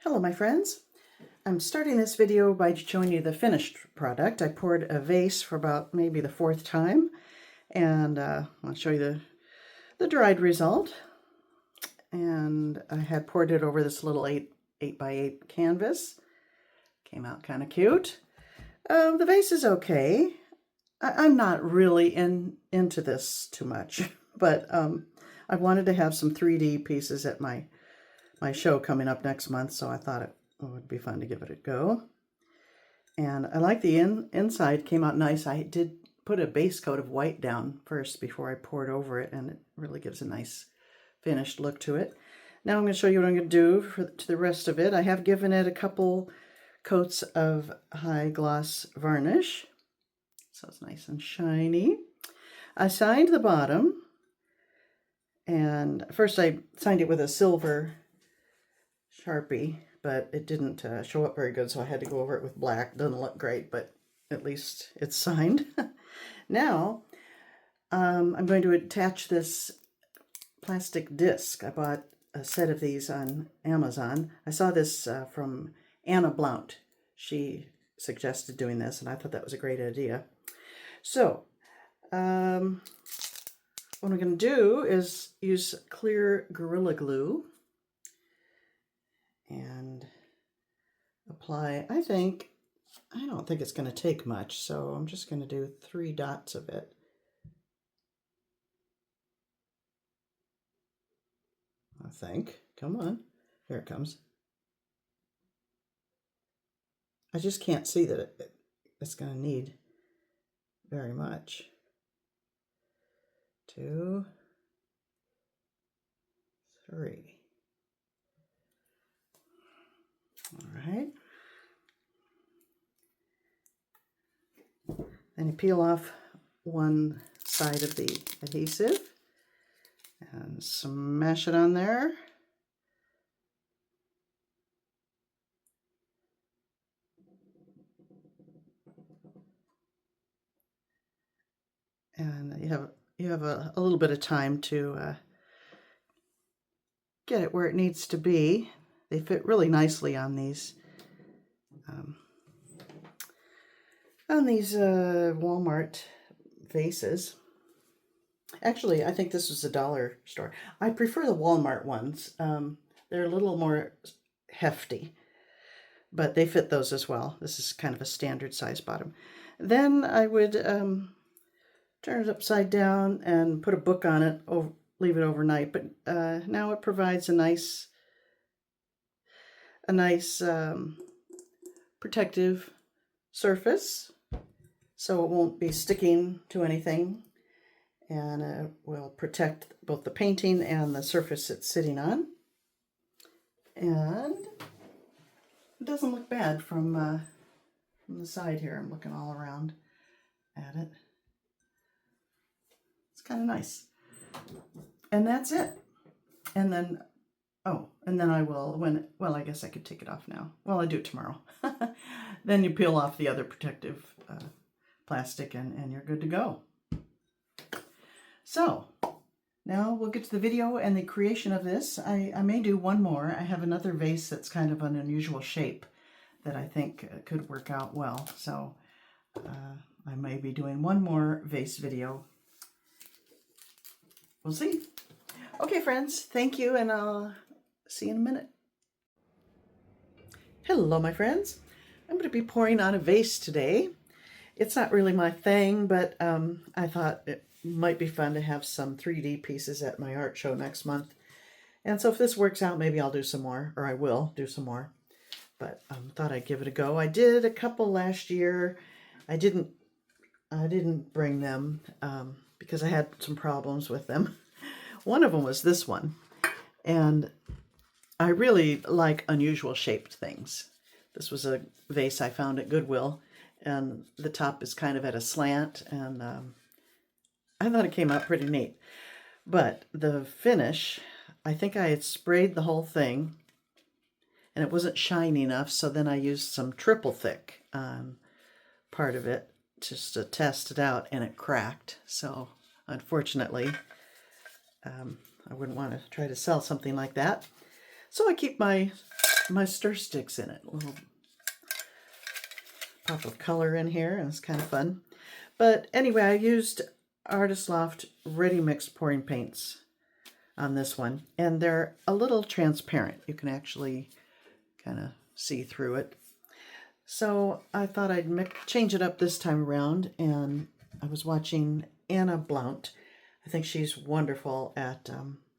Hello my friends. I'm starting this video by showing you the finished product. I poured a vase for about maybe the fourth time, and I'll show you the dried result. And I had poured it over this little 8 by 8 canvas. Came out kind of cute. The vase is okay. I'm not really into this too much, but I wanted to have some 3D pieces at my show coming up next month, so I thought it would be fun to give it a go. And I like the inside, came out nice. I did put a base coat of white down first before I poured over it, and it really gives a nice finished look to it. Now I'm going to show you what I'm going to do to the rest of it. I have given it a couple coats of high gloss varnish, so it's nice and shiny. I signed the bottom, and first I signed it with a silver Sharpie, but it didn't show up very good, so I had to go over it with black. Doesn't look great, but at least it's signed. Now, I'm going to attach this plastic disc. I bought a set of these on Amazon. I saw this from Anna Blount. She suggested doing this, and I thought that was a great idea. So, what I'm going to do is use clear Gorilla Glue and apply. I don't think it's going to take much, so I'm just going to do 3 dots of it. I think. Come on. Here it comes. I just can't see that it's going to need very much. 2, 3. All right. Then you peel off one side of the adhesive and smash it on there. And you have a little bit of time to get it where it needs to be. They fit really nicely on these Walmart vases. Actually, I think this was a dollar store. I prefer the Walmart ones. They're a little more hefty, but they fit those as well. This is kind of a standard size bottom. Then I would turn it upside down and put a book on it, leave it overnight. But now it provides a nice protective surface, so it won't be sticking to anything, and it will protect both the painting and the surface it's sitting on. And it doesn't look bad from the side here. I'm looking all around at it. It's kind of nice. And that's it. And then I will, I guess I could take it off now. Well, I do it tomorrow. Then you peel off the other protective plastic and you're good to go. So, now we'll get to the video and the creation of this. I may do one more. I have another vase that's kind of an unusual shape that I think could work out well. So, I may be doing one more vase video. We'll see. Okay, friends, thank you, and I'll see you in a minute. Hello, my friends. I'm going to be pouring on a vase today. It's not really my thing, but I thought it might be fun to have some 3D pieces at my art show next month. And so if this works out, maybe I'll do some more, or I will do some more. But thought I'd give it a go. I did a couple last year. I didn't bring them because I had some problems with them. One of them was this one, and I really like unusual shaped things. This was a vase I found at Goodwill, and the top is kind of at a slant, and I thought it came out pretty neat. But the finish, I think I had sprayed the whole thing, and it wasn't shiny enough, so then I used some triple thick on part of it just to test it out, and it cracked. So unfortunately, I wouldn't want to try to sell something like that. So I keep my my stir sticks in it. A little pop of color in here, and it's kind of fun. But anyway, I used Artist Loft Ready mixed pouring paints on this one, and they're a little transparent. You can actually kind of see through it. So I thought I'd change it up this time around, and I was watching Anna Blount. I think she's wonderful at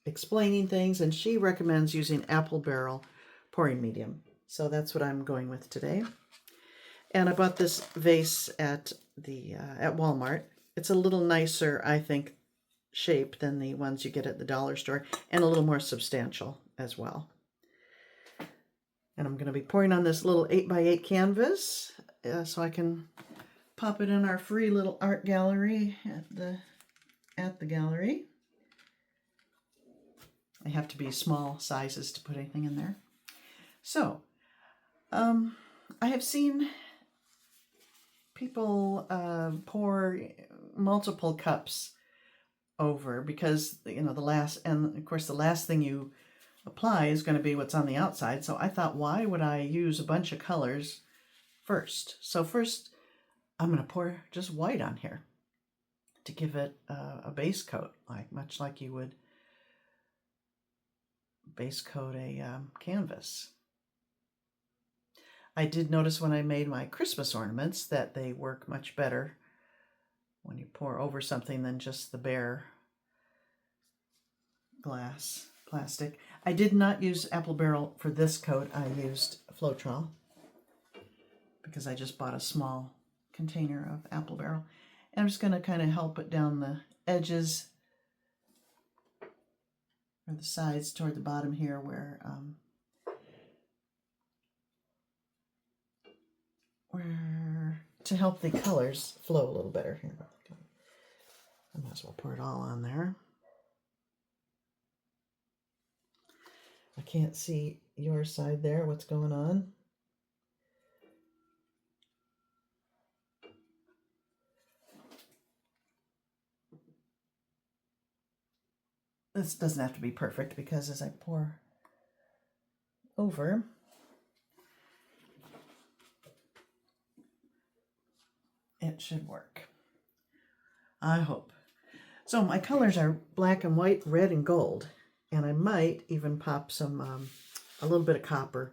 explaining things, and she recommends using apple barrel pouring medium. So that's what I'm going with today. And I bought this vase at Walmart. It's a little nicer, I think, shape than the ones you get at the dollar store, and a little more substantial as well. And I'm going to be pouring on this little 8x8 canvas so I can pop it in our free little art gallery at the gallery. They have to be small sizes to put anything in there. So, I have seen people pour multiple cups over because, you know, the last thing you apply is going to be what's on the outside. So I thought, why would I use a bunch of colors first? So first, I'm going to pour just white on here to give it a base coat, much like you would base coat a canvas. I did notice when I made my Christmas ornaments that they work much better when you pour over something than just the bare plastic. I did not use apple barrel for this coat. I used Floetrol because I just bought a small container of apple barrel. And I'm just going to kind of help it down the edges or the sides toward the bottom here where to help the colors flow a little better here. I might as well pour it all on there. I can't see your side there, what's going on. This doesn't have to be perfect because as I pour over, it should work. I hope. So my colors are black and white, red and gold. And I might even pop some, a little bit of copper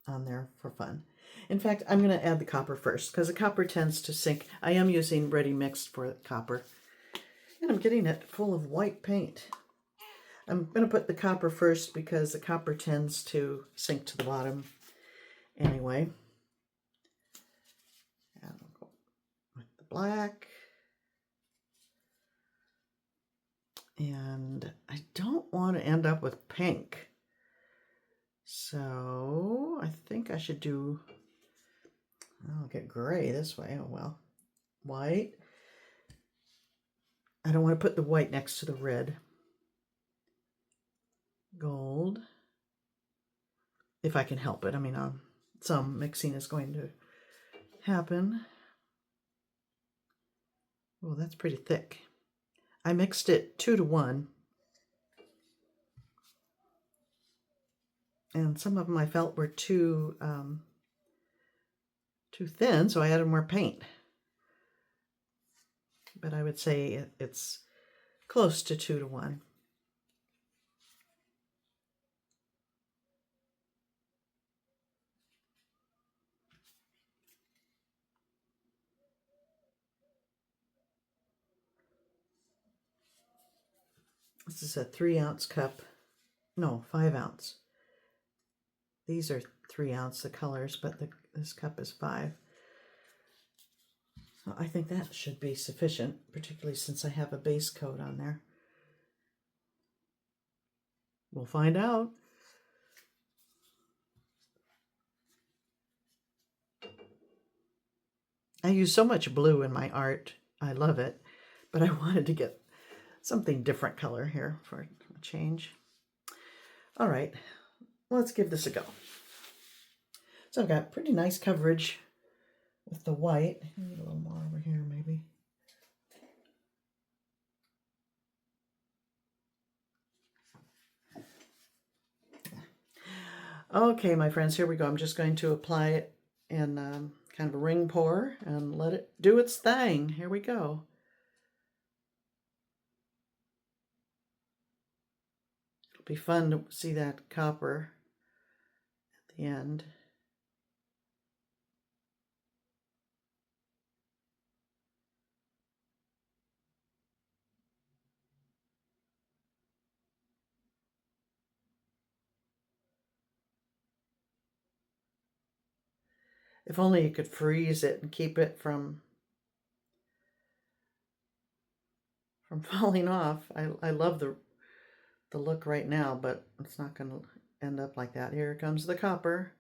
on there for fun. In fact, I'm going to add the copper first because the copper tends to sink. I am using Ready Mixed for copper. And I'm getting it full of white paint. I'm going to put the copper first because the copper tends to sink to the bottom anyway. And I'll go with the black. And I don't want to end up with pink. So I think I should do, I'll get gray this way. Oh well. White. I don't want to put the white next to the red. Gold. If I can help it. I mean, some mixing is going to happen. Oh, that's pretty thick. I mixed it 2 to 1. And some of them I felt were too thin, so I added more paint. But I would say it's close to 2 to 1. This is a 3-ounce cup. No, 5 ounce. These are 3 ounce, the colors, but this cup is 5. So I think that should be sufficient, particularly since I have a base coat on there. We'll find out. I use so much blue in my art. I love it, but I wanted to get something different color here for a change. All right, let's give this a go. So I've got pretty nice coverage with the white. I need a little more over here maybe. Okay, my friends, here we go. I'm just going to apply it in kind of a ring pour and let it do its thing. Here we go. It'll be fun to see that copper at the end. If only you could freeze it and keep it from falling off. I love the look right now, but it's not going to end up like that. Here comes the copper.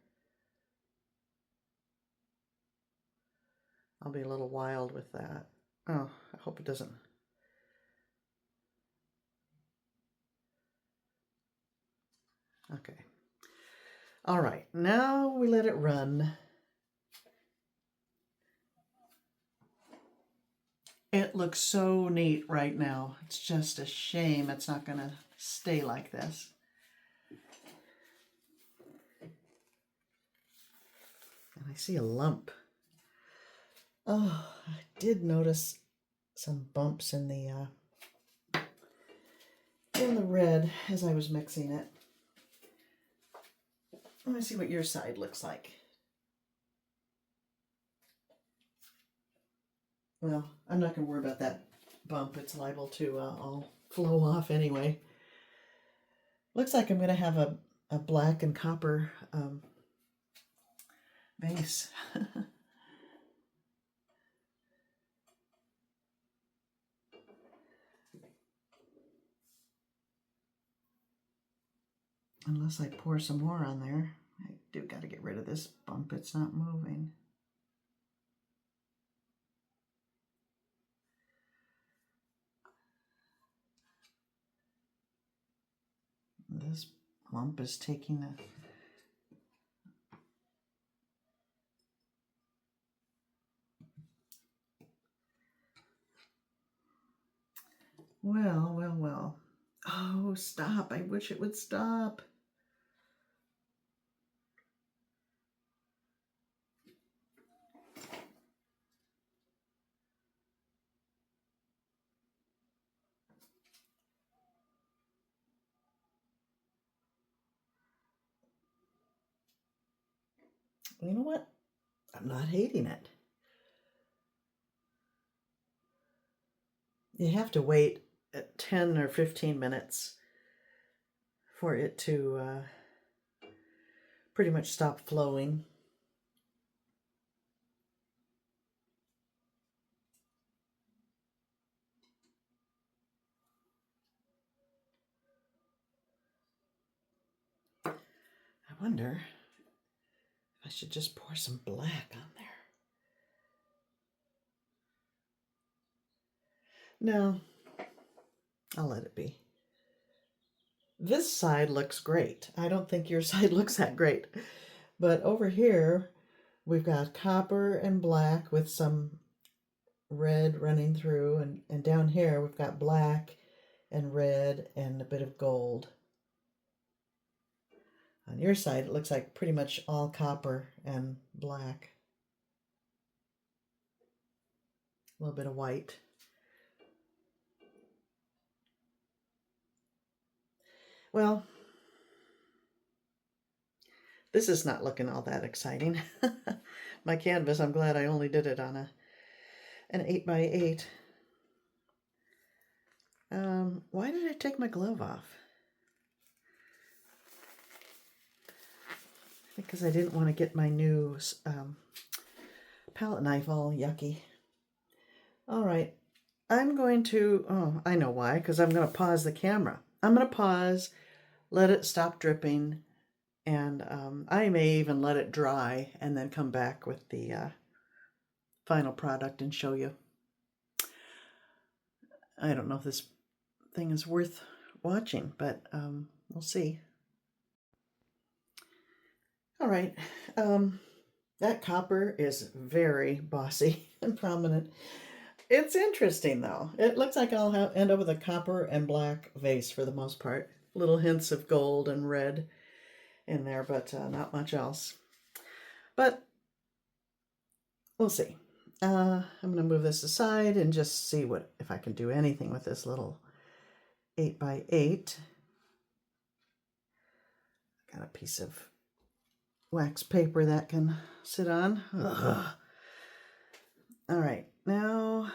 I'll be a little wild with that. Oh, I hope it doesn't. Okay. All right, now we let it run. It looks so neat right now. It's just a shame it's not going to stay like this. And I see a lump. Oh, I did notice some bumps in the red as I was mixing it. Let me see what your side looks like. Well, I'm not going to worry about that bump. It's liable to all flow off anyway. Looks like I'm going to have a black and copper vase. Unless I pour some more on there. I do got to get rid of this bump. It's not moving. This lump is taking a... Well, well, well. Oh, stop. I wish it would stop. You know what? I'm not hating it. You have to wait 10 or 15 minutes for it to pretty much stop flowing. I wonder if I should just pour some black on there. No, I'll let it be. This side looks great. I don't think your side looks that great. But over here, we've got copper and black with some red running through. And down here, we've got black and red and a bit of gold. On your side, it looks like pretty much all copper and black. A little bit of white. Well, this is not looking all that exciting. My canvas, I'm glad I only did it on an 8x8. Why did I take my glove off? Because I didn't want to get my new palette knife all yucky. All right, I'm going to, oh, I know why, because I'm going to pause the camera. I'm going to pause, let it stop dripping, and I may even let it dry and then come back with the final product and show you. I don't know if this thing is worth watching, but we'll see. All right, that copper is very bossy and prominent. It's interesting though. It looks like I'll end up with a copper and black vase for the most part. Little hints of gold and red. in there, but not much else. But we'll see. I'm going to move this aside and just see if I can do anything with this little 8x8. Got a piece of wax paper that can sit on. Ugh. All right, now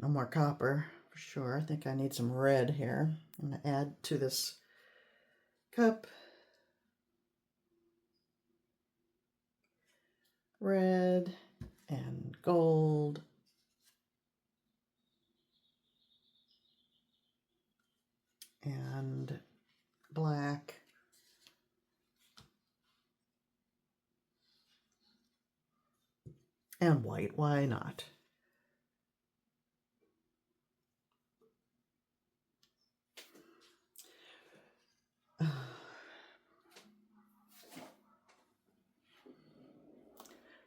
no more copper for sure. I think I need some red here. I'm going to add to this cup red and gold and black and white. Why not?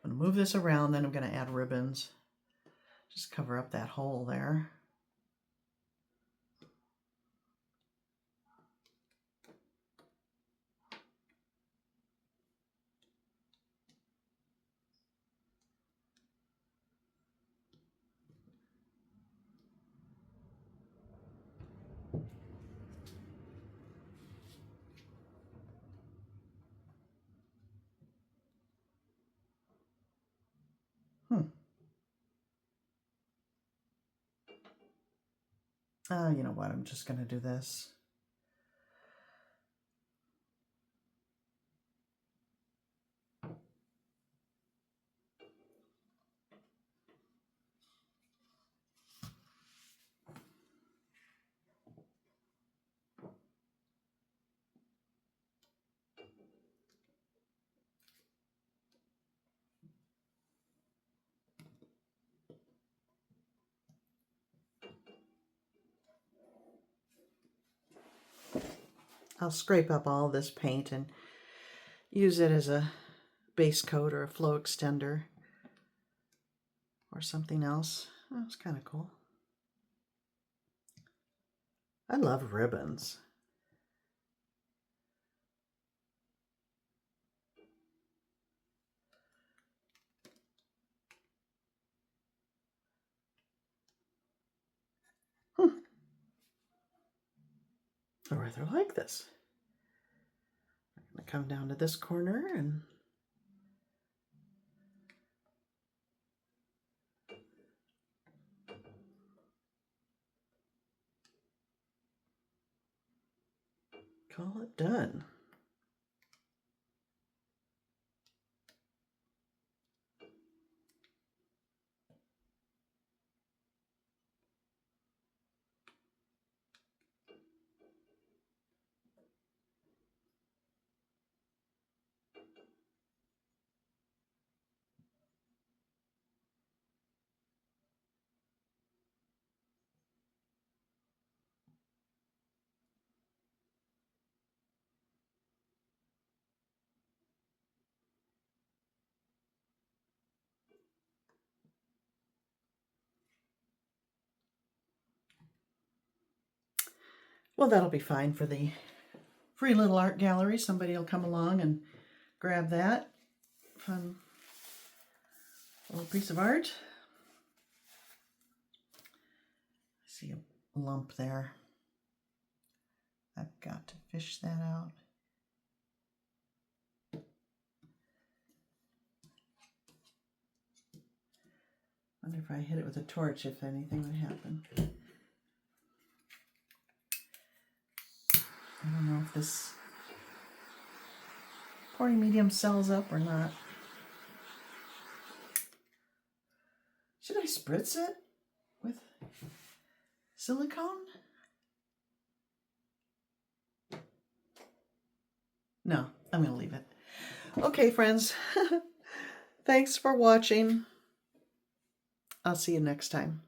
I'm going to move this around, then I'm going to add ribbons. Just cover up that hole there. You know what? I'm just going to do this. I'll scrape up all this paint and use it as a base coat or a flow extender or something else. Oh, it's kind of cool. I love ribbons. I rather like this. I'm going to come down to this corner and call it done. Well, that'll be fine for the free little art gallery. Somebody will come along and grab that fun little piece of art. I see a lump there. I've got to fish that out. Wonder if I hit it with a torch, if anything would happen. I don't know if this pouring medium sells up or not. Should I spritz it with silicone? No, I'm going to leave it. Okay, friends. Thanks for watching. I'll see you next time.